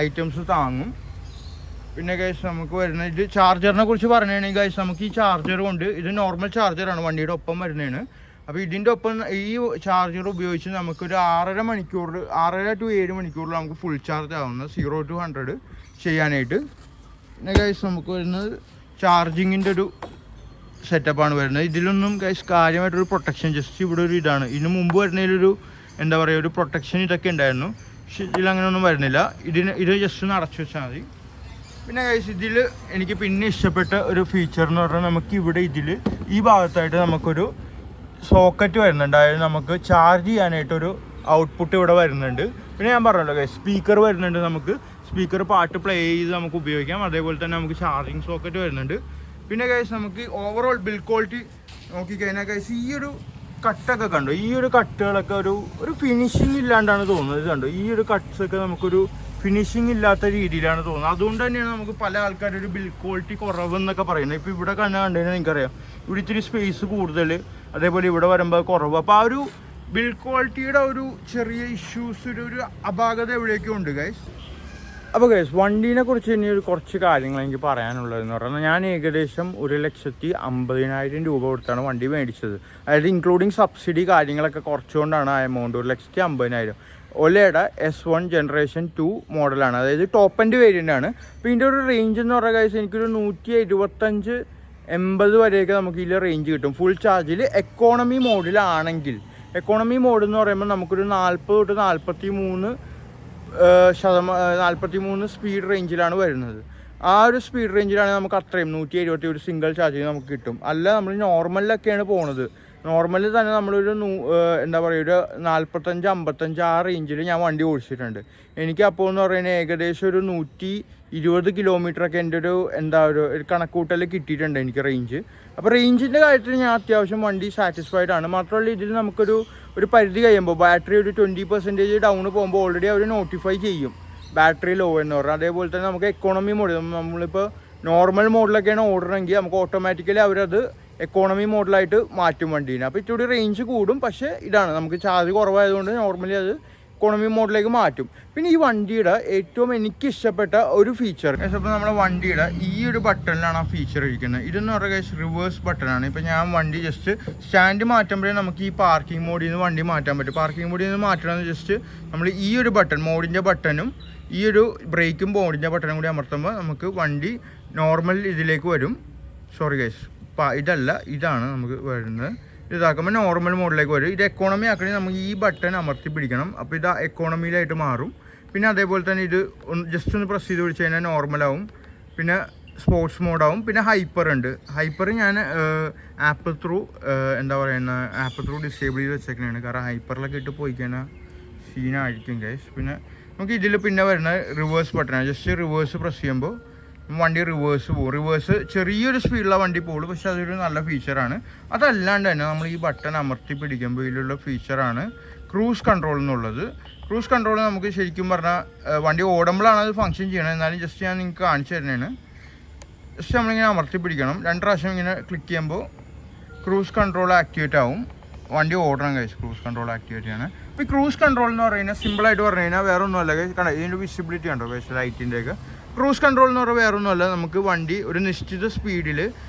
ഐറ്റംസ് താങ്ങും. പിന്നെ ഗൈസ് നമുക്ക് വരുന്ന ഇത് ചാർജറിനെ കുറിച്ച് പറയുകയാണെങ്കിൽ ഗൈസ് നമുക്ക് ഈ ചാർജർ കൊണ്ട് ഇത് നോർമൽ ചാർജറാണ് വണ്ടിയുടെ ഒപ്പം വരുന്നതാണ്. അപ്പോൾ ഇതിൻ്റെ ഒപ്പം ഈ ചാർജർ ഉപയോഗിച്ച് നമുക്കൊരു 6.5 to 7 മണിക്കൂറിൽ നമുക്ക് ഫുൾ ചാർജ് ആവുന്ന 0 to 100 ചെയ്യാനായിട്ട്. പിന്നെ ഗൈസ് നമുക്ക് വരുന്നത് ചാർജിങ്ങിൻ്റെ ഒരു സെറ്റപ്പാണ് വരുന്നത്. ഇതിലൊന്നും ഗൈസ് കാര്യമായിട്ടൊരു പ്രൊട്ടക്ഷൻ ജസ്റ്റ് ഇവിടെ ഒരു ഇതാണ്. ഇതിന് മുമ്പ് വരുന്നതിലൊരു എന്താ പറയുക ഒരു പ്രൊട്ടക്ഷൻ ഇതൊക്കെ ഉണ്ടായിരുന്നു. പക്ഷെ ഇതിലങ്ങനെയൊന്നും വരുന്നില്ല. ഇത് ജസ്റ്റ് ഒന്ന് അടച്ചു വെച്ചാൽ മതി. പിന്നെ ഗൈസ് ഇതിൽ എനിക്ക് പിന്നെ ഇഷ്ടപ്പെട്ട ഒരു ഫീച്ചർ എന്ന് പറഞ്ഞാൽ നമുക്ക് ഇവിടെ ഇതിൽ ഈ ഭാഗത്തായിട്ട് നമുക്കൊരു സോക്കറ്റ് വരുന്നുണ്ട്. അതായത് നമുക്ക് ചാർജ് ചെയ്യാനായിട്ടൊരു ഔട്ട്പുട്ട് ഇവിടെ വരുന്നുണ്ട്. പിന്നെ ഞാൻ പറഞ്ഞല്ലോ ഗൈസ് സ്പീക്കർ വരുന്നുണ്ട്. നമുക്ക് സ്പീക്കർ പാട്ട് പ്ലേ ചെയ്ത് നമുക്ക് ഉപയോഗിക്കാം. അതേപോലെ തന്നെ നമുക്ക് ചാർജിങ് സോക്കറ്റ് വരുന്നുണ്ട്. പിന്നെ ഗൈസ് നമുക്ക് ഓവറോൾ ബിൽഡ് ക്വാളിറ്റി നോക്കിക്കഴിഞ്ഞാൽ ഗൈസ് ഈ ഒരു കട്ടൊക്കെ കണ്ടു. ഈ ഒരു കട്ടുകളൊക്കെ ഒരു ഫിനിഷിങ് ഇല്ലാണ്ടാണ് തോന്നുന്നത്. കണ്ടു ഈ ഒരു കട്ട്സൊക്കെ നമുക്കൊരു ഫിനിഷിങ് ഇല്ലാത്ത രീതിയിലാണ് തോന്നുന്നത്. അതുകൊണ്ട് തന്നെയാണ് നമുക്ക് പല ആൾക്കാരും ഒരു ബിൽഡ് ക്വാളിറ്റി കുറവെന്നൊക്കെ പറയുന്നത്. ഇപ്പോൾ ഇവിടെ കണ്ടുകഴിഞ്ഞാൽ നിങ്ങൾക്കറിയാം ഇവിടെ ഇത്തിരി സ്പേസ് കൂടുതൽ, അതേപോലെ ഇവിടെ വരുമ്പോൾ കുറവ്. അപ്പോൾ ആ ഒരു ബിൽഡ് ക്വാളിറ്റിയുടെ ഒരു ചെറിയ ഇഷ്യൂസ് ഒരു അപാകത എവിടെയൊക്കെ ഉണ്ട് ഗൈസ്. അപ്പോൾ ഗൈസ് വണ്ടീനെ കുറിച്ച് ഇനി കുറച്ച് കാര്യങ്ങൾ എനിക്ക് പറയാനുള്ളതെന്ന് പറഞ്ഞാൽ ഞാൻ ഏകദേശം 1,50,000 രൂപ കൊടുത്താണ് വണ്ടി മേടിച്ചത്. അതായത് ഇൻക്ലൂഡിങ് സബ്സിഡി കാര്യങ്ങളൊക്കെ കുറച്ചുകൊണ്ടാണ് ആ എമൗണ്ട് 1,50,000. ഒലയുടെ S1 ജനറേഷൻ 2 മോഡലാണ്. അതായത് ടോപ്പ് എൻഡ് വേരിയൻ്റ് ആണ്. അപ്പോൾ ഇതിൻ്റെ ഒരു റേഞ്ച് എന്ന് പറഞ്ഞാൽ ഗൈസ് എനിക്കൊരു 175-80 വരെയൊക്കെ നമുക്ക് ഇതിൽ റേഞ്ച് കിട്ടും ഫുൾ ചാർജിൽ എക്കോണമി മോഡിലാണെങ്കിൽ. എക്കോണമി മോഡ് എന്ന് പറയുമ്പോൾ നമുക്കൊരു 40 to 43 സ്പീഡ് റേഞ്ചിലാണ് വരുന്നത്. ആ ഒരു സ്പീഡ് റേഞ്ചിലാണെങ്കിൽ നമുക്ക് അത്രയും 170 ഒരു സിംഗിൾ ചാർജിങ് നമുക്ക് കിട്ടും. അല്ല നമ്മൾ നോർമലിലൊക്കെയാണ് പോകുന്നത്. നോർമലിൽ തന്നെ നമ്മളൊരു എന്താ പറയുക ഒരു 45-55 ആ റേഞ്ചിൽ ഞാൻ വണ്ടി ഓടിച്ചിട്ടുണ്ട്. എനിക്ക് അപ്പോൾ എന്ന് പറയുന്നത് ഏകദേശം ഒരു 120 കിലോമീറ്ററൊക്കെ എൻ്റെ ഒരു കണക്കൂട്ടൽ കിട്ടിയിട്ടുണ്ട് എനിക്ക് റേഞ്ച്. അപ്പോൾ റേഞ്ചിൻ്റെ കാര്യത്തിൽ ഞാൻ അത്യാവശ്യം വണ്ടി സാറ്റിസ്ഫൈഡ് ആണ്. മാത്രമല്ല ഇതിൽ നമുക്കൊരു പരിധി കഴിയുമ്പോൾ ബാറ്ററി ഒരു 20% ഡൗൺ പോകുമ്പോൾ ഓൾറെഡി അവർ നോട്ടിഫൈ ചെയ്യും ബാറ്ററി ലോ എന്ന് പറഞ്ഞാൽ. അതേപോലെ തന്നെ നമുക്ക് എക്കോണമി മോഡ് നമ്മളിപ്പോൾ നോർമൽ മോഡിലൊക്കെയാണ് ഓടണമെങ്കിൽ നമുക്ക് ഓട്ടോമാറ്റിക്കലി അവരത് എക്കോണമി മോഡലായിട്ട് മാറ്റും വണ്ടീനെ. അപ്പോൾ ഇച്ചിരി റേഞ്ച് കൂടും. പക്ഷേ ഇതാണ് നമുക്ക് ചാർജ് കുറവായതുകൊണ്ട് നോർമലി അത് എക്കോണമി മോഡിലേക്ക് മാറ്റും. പിന്നെ ഈ വണ്ടിയുടെ ഏറ്റവും എനിക്ക് ഇഷ്ടപ്പെട്ട ഒരു ഫീച്ചർ അപ്പോൾ നമ്മുടെ വണ്ടിയുടെ ഈ ഒരു ബട്ടണിലാണ് ആ ഫീച്ചർ ഇരിക്കുന്നത്. ഇതെന്ന് പറയുക റിവേഴ്സ് ബട്ടണാണ്. ഇപ്പോൾ ഞാൻ വണ്ടി ജസ്റ്റ് സ്റ്റാൻഡ് മാറ്റുമ്പോഴേ നമുക്ക് ഈ പാർക്കിംഗ് മോഡിൽ നിന്ന് വണ്ടി മാറ്റാൻ പറ്റും. പാർക്കിംഗ് മോഡിൽ നിന്ന് മാറ്റണമെന്ന് ജസ്റ്റ് നമ്മൾ ഈ ഒരു ബട്ടൺ മോഡിൻ്റെ ബട്ടണും ഈ ഒരു ബ്രേക്കും മോഡിൻ്റെ ബട്ടണും കൂടി അമർത്തുമ്പോൾ നമുക്ക് വണ്ടി നോർമൽ ഇതിലേക്ക് വരും. സോറി ഗൈസ് ഇതാണ് നമുക്ക് വരുന്നത്. ഇതാക്കുമ്പോൾ നോർമൽ മോഡിലേക്ക് വരും. ഇത് എക്കോണമി ആക്കണമെങ്കിൽ നമുക്ക് ഈ ബട്ടൺ അമർത്തി പിടിക്കണം. അപ്പോൾ ഇത് എക്കോണമിയിലായിട്ട് മാറും. പിന്നെ അതേപോലെ തന്നെ ഇത് ജസ്റ്റ് ഒന്ന് പ്രസ് ചെയ്ത് പിടിച്ച് കഴിഞ്ഞാൽ നോർമലാവും. പിന്നെ സ്പോർട്സ് മോഡാവും. പിന്നെ ഹൈപ്പർ ഉണ്ട്. ഹൈപ്പർ ഞാൻ ആപ്പ് ത്രൂ ഡിസേബിൾ ചെയ്ത് വെച്ചേക്കുന്നതാണ്. കാരണം ഹൈപ്പറിലൊക്കെ ഇട്ട് പോയി കഴിഞ്ഞാൽ സീനായിരിക്കും ഗൈസ്. പിന്നെ നമുക്ക് ഇതിൽ പിന്നെ വരുന്ന റിവേഴ്സ് ബട്ടണാണ്. ജസ്റ്റ് റിവേഴ്സ് പ്രസ് ചെയ്യുമ്പോൾ വണ്ടി റിവേഴ്സ് പോകും. റിവേഴ്സ് ചെറിയൊരു സ്പീഡിലുള്ള വണ്ടി പോകുള്ളൂ. പക്ഷെ അതൊരു നല്ല ഫീച്ചറാണ്. അതല്ലാണ്ട് തന്നെ നമ്മൾ ഈ ബട്ടൺ അമർത്തി പിടിക്കുമ്പോൾ ഇതിലുള്ള ഫീച്ചറാണ് ക്രൂസ് കൺട്രോൾ എന്നുള്ളത്. ക്രൂസ് കൺട്രോൾ നമുക്ക് ശരിക്കും പറഞ്ഞാൽ വണ്ടി ഓടുമ്പോഴാണ് അത് ഫങ്ഷൻ ചെയ്യണത്. എന്നാലും ജസ്റ്റ് ഞാൻ നിങ്ങൾക്ക് കാണിച്ചു തരുന്നതാണ്. ജസ്റ്റ് നമ്മളിങ്ങനെ അമർത്തി പിടിക്കണം. 2 പ്രാവശ്യം ഇങ്ങനെ ക്ലിക്ക് ചെയ്യുമ്പോൾ ക്രൂസ് കൺട്രോൾ ആക്ടിവേറ്റ് ആവും. വണ്ടി ഓടണം ഗൈസ്. ക്രൂസ് കൺട്രോൾ ആക്ടിവേറ്റ് ചെയ്യാണ്. ഇപ്പോൾ ഈ ക്രൂസ് കൺട്രോൾ എന്ന് പറയുന്നത് സിമ്പിളായിട്ട് പറഞ്ഞു കഴിഞ്ഞാൽ വേറെ ഒന്നുമല്ല ഗൈസ്. കാരണം ഇതിൻ്റെ വിസിബിലിറ്റി ഉണ്ടോ ഗൈസ് ലൈറ്റിൻ്റെയൊക്കെ. ക്രൂസ് കൺട്രോൾ എന്ന് പറയുന്നത് വേറെ ഒന്നുമല്ല, നമുക്ക് വണ്ടി ഒരു നിശ്ചിത സ്പീഡിൽ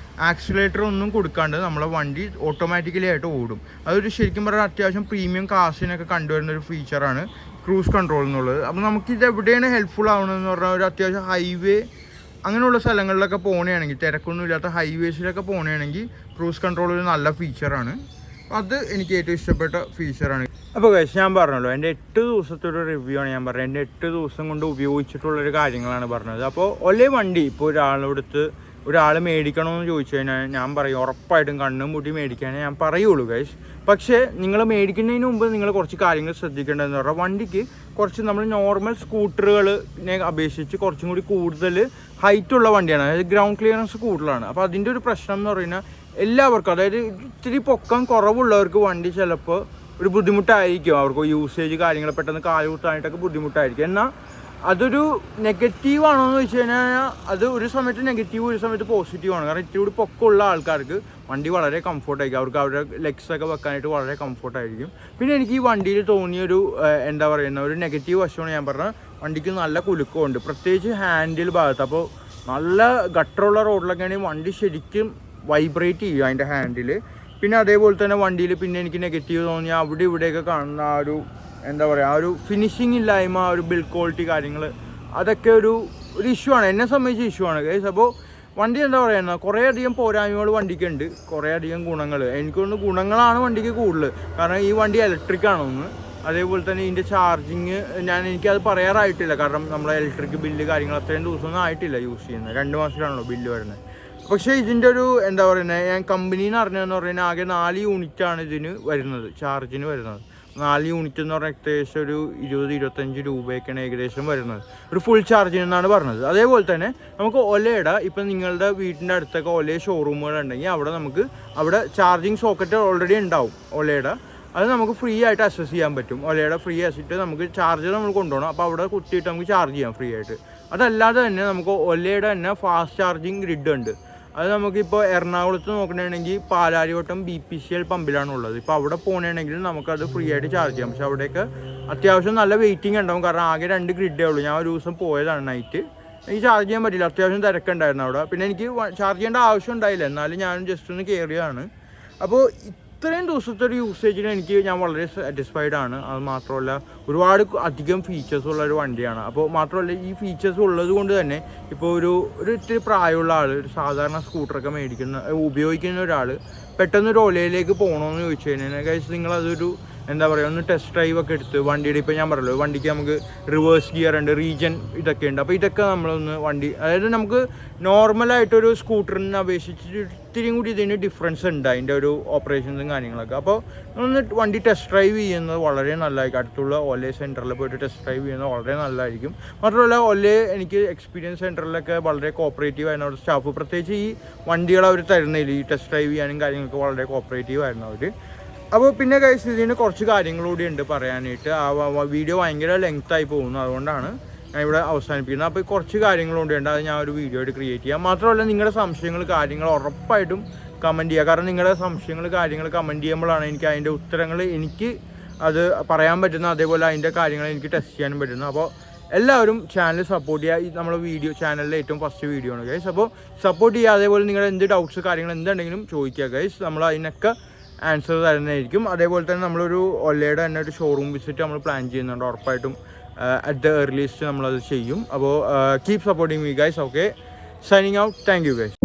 ആക്സിലേറ്റർ ഒന്നും കൊടുക്കാണ്ട് നമ്മളെ വണ്ടി ഓട്ടോമാറ്റിക്കലി ആയിട്ട് ഓടും. അതൊരു ശരിക്കും പറഞ്ഞാൽ അത്യാവശ്യം പ്രീമിയം കാസിനൊക്കെ കണ്ടുവരുന്ന ഒരു ഫീച്ചറാണ് ക്രൂസ് കൺട്രോൾ എന്നുള്ളത്. അപ്പോൾ നമുക്കിത് എവിടെയാണ് ഹെൽപ്ഫുൾ ആവണമെന്ന് പറഞ്ഞാൽ ഒരു അത്യാവശ്യം ഹൈവേ അങ്ങനെയുള്ള സ്ഥലങ്ങളിലൊക്കെ പോകണമെങ്കിൽ, തിരക്കൊന്നും ഇല്ലാത്ത ഹൈവേസിലൊക്കെ പോകണമെങ്കിൽ ക്രൂസ് കൺട്രോൾ ഒരു നല്ല ഫീച്ചറാണ്. അത് എനിക്ക് ഏറ്റവും ഇഷ്ടപ്പെട്ട ഫീച്ചറാണ്. അപ്പോൾ ഗൈസ് ഞാൻ പറഞ്ഞല്ലോ, എൻ്റെ 8 ദിവസത്തെ ഒരു റിവ്യൂ ആണ് ഞാൻ പറഞ്ഞത്. എൻ്റെ 8 ദിവസം കൊണ്ട് ഉപയോഗിച്ചിട്ടുള്ളൊരു കാര്യങ്ങളാണ് പറഞ്ഞത്. അപ്പോൾ ഒരേ വണ്ടി ഇപ്പോൾ ഒരാൾ മേടിക്കണമെന്ന് ചോദിച്ചു കഴിഞ്ഞാൽ ഞാൻ പറയും ഉറപ്പായിട്ടും കണ്ണും മുട്ടി മേടിക്കാനേ ഞാൻ പറയുള്ളൂ ഗൈസ്. പക്ഷേ നിങ്ങൾ മേടിക്കുന്നതിന് മുമ്പ് നിങ്ങൾ കുറച്ച് കാര്യങ്ങൾ ശ്രദ്ധിക്കേണ്ടതെന്ന് പറഞ്ഞാൽ വണ്ടിക്ക് കുറച്ച് നമ്മൾ നോർമൽ സ്കൂട്ടറുകളിനെ അപേക്ഷിച്ച് കുറച്ചും കൂടി കൂടുതൽ ഹൈറ്റുള്ള വണ്ടിയാണ്, അതായത് ഗ്രൗണ്ട് ക്ലിയറൻസ് കൂടുതലാണ്. അപ്പോൾ അതിൻ്റെ ഒരു പ്രശ്നം എന്ന് പറയുന്നത് എല്ലാവർക്കും, അതായത് ഇത്തിരി പൊക്കം കുറവുള്ളവർക്ക് വണ്ടി ചിലപ്പോൾ ഒരു ബുദ്ധിമുട്ടായിരിക്കും. അവർക്ക് യൂസേജ് കാര്യങ്ങൾ പെട്ടെന്ന് കാലുകുത്താനായിട്ടൊക്കെ ബുദ്ധിമുട്ടായിരിക്കും. എന്നാൽ അതൊരു നെഗറ്റീവാണോ എന്ന് വെച്ച് കഴിഞ്ഞാൽ അത് ഒരു സമയത്ത് നെഗറ്റീവ് ഒരു സമയത്ത് പോസിറ്റീവാണ്. കാരണം ഇത്തിരി കൂടി പൊക്കമുള്ള ആൾക്കാർക്ക് വണ്ടി വളരെ കംഫർട്ടായിരിക്കും, അവർക്ക് അവരുടെ ലെഗ്സൊക്കെ വെക്കാനായിട്ട് വളരെ കംഫർട്ടായിരിക്കും. പിന്നെ എനിക്ക് ഈ വണ്ടിയിൽ തോന്നിയൊരു എന്താ പറയുന്ന ഒരു നെഗറ്റീവ് വശമാണ് ഞാൻ പറഞ്ഞത്, വണ്ടിക്ക് നല്ല കുലുക്കമുണ്ട്, പ്രത്യേകിച്ച് ഹാൻഡിൽ ഭാഗത്ത്. അപ്പോൾ നല്ല ഗട്ടറുള്ള റോഡിലൊക്കെ ആണെങ്കിൽ വണ്ടി ശരിക്കും വൈബ്രേറ്റ് ചെയ്യും അതിൻ്റെ ഹാൻഡിൽ. പിന്നെ അതേപോലെ തന്നെ വണ്ടിയിൽ പിന്നെ എനിക്ക് നെഗറ്റീവ് തോന്നിയാൽ അവിടെ ഇവിടെയൊക്കെ കാണുന്ന ആ ഒരു എന്താ പറയുക, ആ ഒരു ഫിനിഷിങ് ഇല്ലായ്മ, ഒരു ബിൽഡ് ക്വാളിറ്റി കാര്യങ്ങൾ, അതൊക്കെ ഒരു ഇഷ്യൂ ആണ്, എന്നെ സംബന്ധിച്ച് ഇഷ്യൂ ആണ് ഗൈസ്. അപ്പോൾ വണ്ടി എന്താ പറയുക, കുറേയധികം പോരായ്മകൾ വണ്ടിക്കുണ്ട്, കുറേയധികം ഗുണങ്ങൾ. എനിക്ക് തോന്നുന്നു ഗുണങ്ങളാണ് വണ്ടിക്ക് കൂടുതൽ. കാരണം ഈ വണ്ടി ഇലക്ട്രിക് ആണൊന്ന്, അതേപോലെ തന്നെ ഇതിൻ്റെ ചാർജിങ് എനിക്കത് പറയാറായിട്ടില്ല. കാരണം നമ്മളെ ഇലക്ട്രിക് ബില്ല് കാര്യങ്ങൾ അത്രയും ദിവസമൊന്നും ആയിട്ടില്ല യൂസ് ചെയ്യുന്നത്, 2 മാസത്തിലാണല്ലോ ബില്ല് വരുന്നത്. പക്ഷേ ഇതിൻ്റെ ഒരു എന്താ പറയുന്നത്, ഞാൻ കമ്പനിന്ന് അറിഞ്ഞതെന്ന് പറഞ്ഞാൽ ആകെ 4 യൂണിറ്റാണ് ഇതിന് വരുന്നത്, ചാർജിന് വരുന്നത്. 4 യൂണിറ്റ് എന്ന് പറഞ്ഞാൽ ഏകദേശം ഒരു 20-25 രൂപയൊക്കെയാണ് ഏകദേശം വരുന്നത് ഒരു ഫുൾ ചാർജിന് എന്നാണ് പറഞ്ഞത്. അതേപോലെ തന്നെ നമുക്ക് ഒലയുടെ ഇപ്പം നിങ്ങളുടെ വീട്ടിൻ്റെ അടുത്തൊക്കെ ഒലേ ഷോറൂമുകളുണ്ടെങ്കിൽ അവിടെ ചാർജിങ് സോക്കറ്റ് ഓൾറെഡി ഉണ്ടാവും ഒലയുടെ. അത് നമുക്ക് ഫ്രീ ആയിട്ട് അക്സസ് ചെയ്യാൻ പറ്റും. ഒലയുടെ ഫ്രീ ആയിട്ട് നമുക്ക് ചാർജർ നമ്മൾ കൊണ്ടുപോകണം. അപ്പോൾ അവിടെ കുത്തിയിട്ട് നമുക്ക് ചാർജ് ചെയ്യാം ഫ്രീ ആയിട്ട്. അതല്ലാതെ തന്നെ നമുക്ക് ഒലയുടെ തന്നെ ഫാസ്റ്റ് ചാർജിങ് ഗ്രിഡ് ഉണ്ട്. അത് നമുക്കിപ്പോൾ എറണാകുളത്ത് നോക്കണമെങ്കിൽ പാലാരിവട്ടം BPCL പമ്പിലാണുള്ളത്. ഇപ്പോൾ അവിടെ പോകണമെങ്കിൽ നമുക്കത് ഫ്രീ ആയിട്ട് ചാർജ് ചെയ്യാം. പക്ഷെ അവിടെയൊക്കെ അത്യാവശ്യം നല്ല വെയിറ്റിംഗ് ഉണ്ടാവും. കാരണം ആകെ 2 ഗ്രിഡേ ഉള്ളൂ. ഞാൻ ഒരു ദിവസം പോയതാണ് നൈറ്റ്, എനിക്ക് ചാർജ് ചെയ്യാൻ പറ്റില്ല, അത്യാവശ്യം തിരക്കുണ്ടായിരുന്നു അവിടെ. പിന്നെ എനിക്ക് ചാർജ് ചെയ്യേണ്ട ആവശ്യം ഉണ്ടായില്ല, എന്നാലും ഞാൻ ജസ്റ്റ് ഒന്ന് കയറിയതാണ്. അപ്പോൾ ഇത്രയും ദിവസത്തെ ഒരു യൂസേജിന് ഞാൻ വളരെ സാറ്റിസ്ഫൈഡ് ആണ്. അത് മാത്രമല്ല ഒരുപാട് അധികം ഫീച്ചേഴ്സ് ഉള്ള ഒരു വണ്ടിയാണ്. അപ്പോൾ മാത്രമല്ല ഈ ഫീച്ചേഴ്സ് ഉള്ളത് കൊണ്ട് തന്നെ ഇപ്പോൾ ഒരു ഇത്തിരി പ്രായമുള്ള ആൾ, ഒരു സാധാരണ സ്കൂട്ടറൊക്കെ ഉപയോഗിക്കുന്ന ഒരാൾ പെട്ടെന്ന് ഒരു ഒലയിലേക്ക് പോകണമെന്ന് ചോദിച്ചു കഴിഞ്ഞാൽ ഗൈസ് നിങ്ങളതൊരു എന്താ പറയുക, ഒന്ന് ടെസ്റ്റ് ഡ്രൈവ് ഒക്കെ എടുത്ത് വണ്ടിയുടെ, ഇപ്പോൾ ഞാൻ പറയല്ലോ വണ്ടിക്ക് നമുക്ക് റിവേഴ്സ് ഗിയർ ഉണ്ട്, റീജൻ ഇതൊക്കെ ഉണ്ട്. അപ്പോൾ ഇതൊക്കെ നമ്മളൊന്ന് അതായത് നമുക്ക് നോർമലായിട്ടൊരു സ്കൂട്ടറിനെ അപേക്ഷിച്ച് ഇത്തിരിയും കൂടി ഇതിന് ഡിഫറൻസ് ഉണ്ട് അതിൻ്റെ ഒരു ഓപ്പറേഷൻസും കാര്യങ്ങളൊക്കെ. അപ്പോൾ ഒന്ന് വണ്ടി ടെസ്റ്റ് ഡ്രൈവ് ചെയ്യുന്നത് വളരെ നല്ലതായിരിക്കും. അടുത്തുള്ള ഒലേ സെൻറ്ററിൽ പോയിട്ട് ടെസ്റ്റ് ഡ്രൈവ് ചെയ്യുന്നത് വളരെ നല്ലതായിരിക്കും. മാത്രമല്ല ഒലേ എനിക്ക് എക്സ്പീരിയൻസ് സെൻറ്ററിലൊക്കെ വളരെ കോപ്പറേറ്റീവ് ആയിരുന്നു അവരുടെ സ്റ്റാഫ്. പ്രത്യേകിച്ച് ഈ വണ്ടികൾ അവർ തരുന്നില്ല, ഈ ടെസ്റ്റ് ഡ്രൈവ് ചെയ്യാനും കാര്യങ്ങളൊക്കെ വളരെ കോപ്പറേറ്റീവ് ആയിരുന്നു അവർ. അപ്പോൾ പിന്നെ ഗൈസ് ഇതിന് കുറച്ച് കാര്യങ്ങളൂടെ ഉണ്ട് പറയാനായിട്ട്. ആ വീഡിയോ ഭയങ്കര ലെങ്തായി പോകുന്നു, അതുകൊണ്ടാണ് ഞാൻ ഇവിടെ അവസാനിപ്പിക്കുന്നത്. അപ്പോൾ കുറച്ച് കാര്യങ്ങളുണ്ട്, അത് ഞാൻ ഒരു വീഡിയോ ആയിട്ട് ക്രിയേറ്റ് ചെയ്യാം. മാത്രമല്ല നിങ്ങളുടെ സംശയങ്ങൾ കാര്യങ്ങൾ ഉറപ്പായിട്ടും കമൻറ്റ് ചെയ്യുക. കാരണം നിങ്ങളുടെ സംശയങ്ങൾ കാര്യങ്ങൾ കമൻറ്റ് ചെയ്യുമ്പോഴാണ് എനിക്ക് അതിൻ്റെ ഉത്തരങ്ങൾ എനിക്ക് അത് പറയാൻ പറ്റുന്നത്, അതേപോലെ അതിൻ്റെ കാര്യങ്ങൾ എനിക്ക് ടെസ്റ്റ് ചെയ്യാനും പറ്റുന്നത്. അപ്പോൾ എല്ലാവരും ചാനൽ സപ്പോർട്ട് ചെയ്യുക. നമ്മുടെ ചാനലിലെ ഏറ്റവും ഫസ്റ്റ് വീഡിയോ ആണ് ഗൈസ്. അപ്പോൾ സപ്പോർട്ട് ചെയ്യുക. അതേപോലെ നിങ്ങളുടെ എന്ത് ഡൗട്ട്സ് കാര്യങ്ങൾ എന്തുണ്ടെങ്കിലും ചോദിക്കുക ഗൈസ്, നമ്മൾ അതിനൊക്കെ ആൻസർ തരുന്നതായിരിക്കും. അതേപോലെ തന്നെ നമ്മളൊരു ഒലയുടെ തന്നെ ഒരു ഷോറൂം വിസിറ്റ് നമ്മൾ പ്ലാൻ ചെയ്യുന്നുണ്ട്. ഉറപ്പായിട്ടും അറ്റ് ദ ഏർലിയസ്റ്റ് നമ്മളത് ചെയ്യും. അപ്പോൾ keep supporting me guys. Okay, signing out. Thank you guys.